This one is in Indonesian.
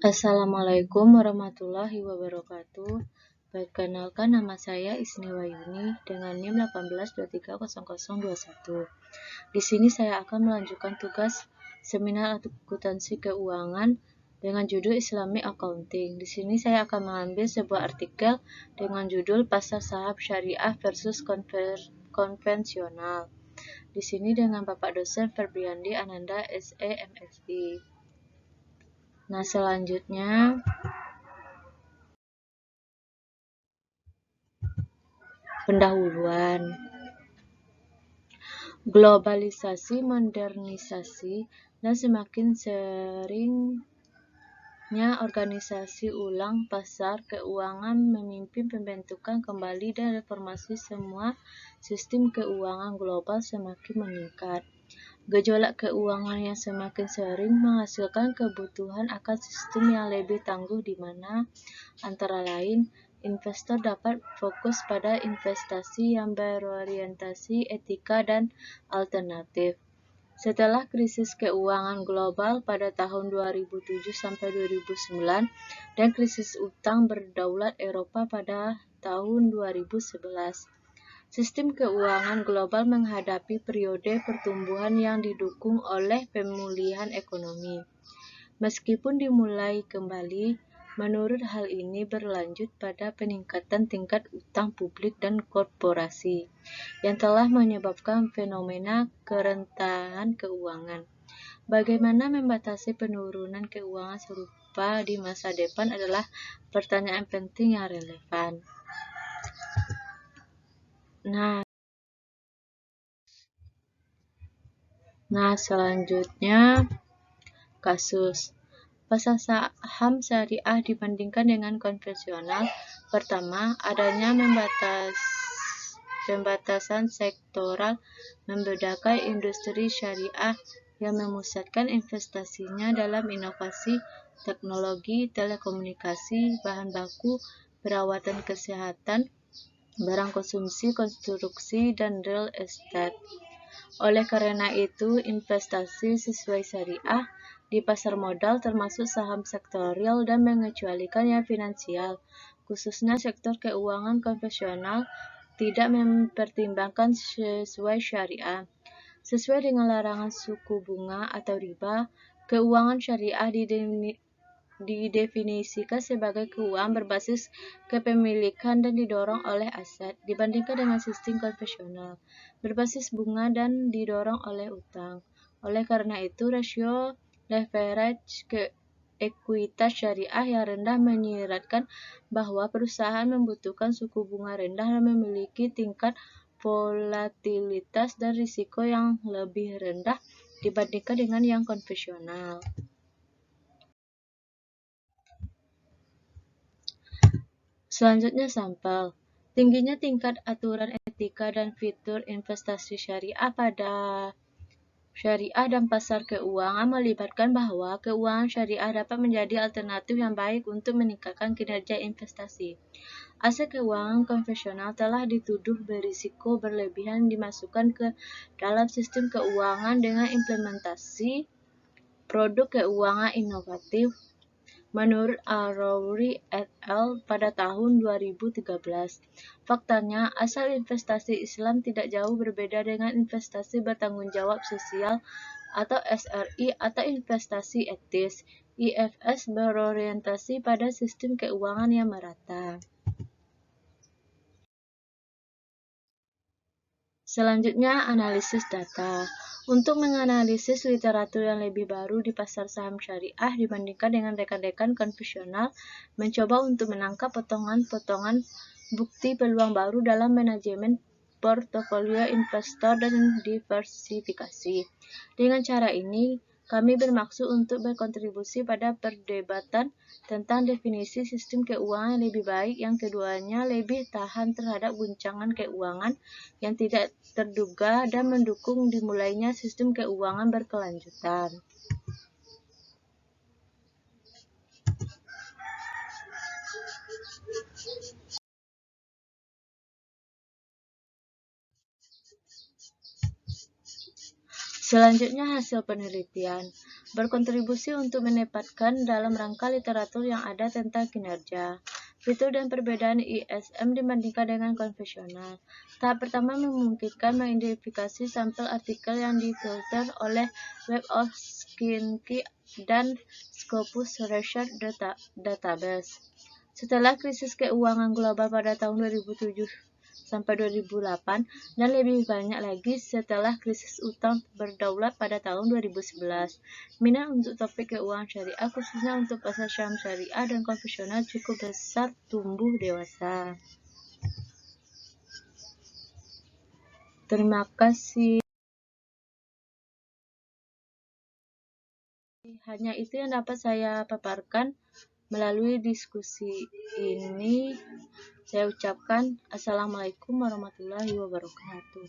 Assalamualaikum warahmatullahi wabarakatuh. Perkenalkan, nama saya Isni Wayuni dengan NIM 18230021. Di sini saya akan melanjutkan tugas seminar akuntansi keuangan dengan judul Islamic Accounting. Di sini saya akan mengambil sebuah artikel dengan judul Pasar Saham Syariah versus konvensional. Di sini dengan Bapak Dosen Febriandi Ananda SE MSI. Nah, selanjutnya pendahuluan. Globalisasi, modernisasi, dan semakin seringnya organisasi ulang pasar keuangan memimpin pembentukan kembali dan reformasi semua sistem keuangan global semakin meningkat. Gejolak keuangan yang semakin sering menghasilkan kebutuhan akan sistem yang lebih tangguh di mana antara lain investor dapat fokus pada investasi yang berorientasi etika dan alternatif. Setelah krisis keuangan global pada tahun 2007-2009 dan krisis utang berdaulat Eropa pada tahun 2011, sistem keuangan global menghadapi periode pertumbuhan yang didukung oleh pemulihan ekonomi. Meskipun dimulai kembali, menurut hal ini berlanjut pada peningkatan tingkat utang publik dan korporasi, yang telah menyebabkan fenomena kerentanan keuangan. Bagaimana membatasi penurunan keuangan serupa di masa depan adalah pertanyaan penting yang relevan. Nah, selanjutnya kasus pasar saham syariah dibandingkan dengan konvensional. Pertama, adanya pembatasan sektoral membedakan industri syariah yang memusatkan investasinya dalam inovasi, teknologi, telekomunikasi, bahan baku, perawatan kesehatan, barang konsumsi, konstruksi, dan real estate. Oleh karena itu, investasi sesuai syariah di pasar modal termasuk saham sektorial dan mengecualikan yang finansial, khususnya sektor keuangan konvensional, tidak mempertimbangkan sesuai syariah. Sesuai dengan larangan suku bunga atau riba, keuangan syariah didefinisikan sebagai keuangan berbasis kepemilikan dan didorong oleh aset, dibandingkan dengan sistem konvensional berbasis bunga dan didorong oleh utang. Oleh karena itu, rasio leverage ke ekuitas syariah yang rendah menyiratkan bahwa perusahaan membutuhkan suku bunga rendah dan memiliki tingkat volatilitas dan risiko yang lebih rendah dibandingkan dengan yang konvensional. Selanjutnya sampel. Tingginya tingkat aturan etika dan fitur investasi syariah dan pasar keuangan melibatkan bahwa keuangan syariah dapat menjadi alternatif yang baik untuk meningkatkan kinerja investasi. Aset keuangan konvensional telah dituduh berisiko berlebihan dimasukkan ke dalam sistem keuangan dengan implementasi produk keuangan inovatif. Menurut Arouri et al. Pada tahun 2013, faktanya asal investasi Islam tidak jauh berbeda dengan investasi bertanggung jawab sosial atau SRI atau investasi etis. IFS berorientasi pada sistem keuangan yang merata. Selanjutnya, analisis data. Untuk menganalisis literatur yang lebih baru di pasar saham syariah dibandingkan dengan rekan-rekan konvensional, mencoba untuk menangkap potongan-potongan bukti peluang baru dalam manajemen portofolio investor dan diversifikasi. Dengan cara ini, kami bermaksud untuk berkontribusi pada perdebatan tentang definisi sistem keuangan yang lebih baik, yang keduanya lebih tahan terhadap guncangan keuangan yang tidak terduga dan mendukung dimulainya sistem keuangan berkelanjutan. Selanjutnya, hasil penelitian. berkontribusi untuk menempatkan dalam rangka literatur yang ada tentang kinerja, fitur dan perbedaan ISM dibandingkan dengan konvensional. Tahap pertama memungkinkan mengidentifikasi sampel artikel yang difilter oleh Web of Science dan Scopus Research Database. Setelah krisis keuangan global pada tahun 2007 sampai 2008 dan lebih banyak lagi setelah krisis utang berdaulat pada tahun 2011. Minat untuk topik keuangan syariah khususnya untuk pasar saham syariah dan konvensional cukup besar tumbuh dewasa. Terima kasih. Hanya itu yang dapat saya paparkan melalui diskusi ini. Saya ucapkan Assalamualaikum warahmatullahi wabarakatuh.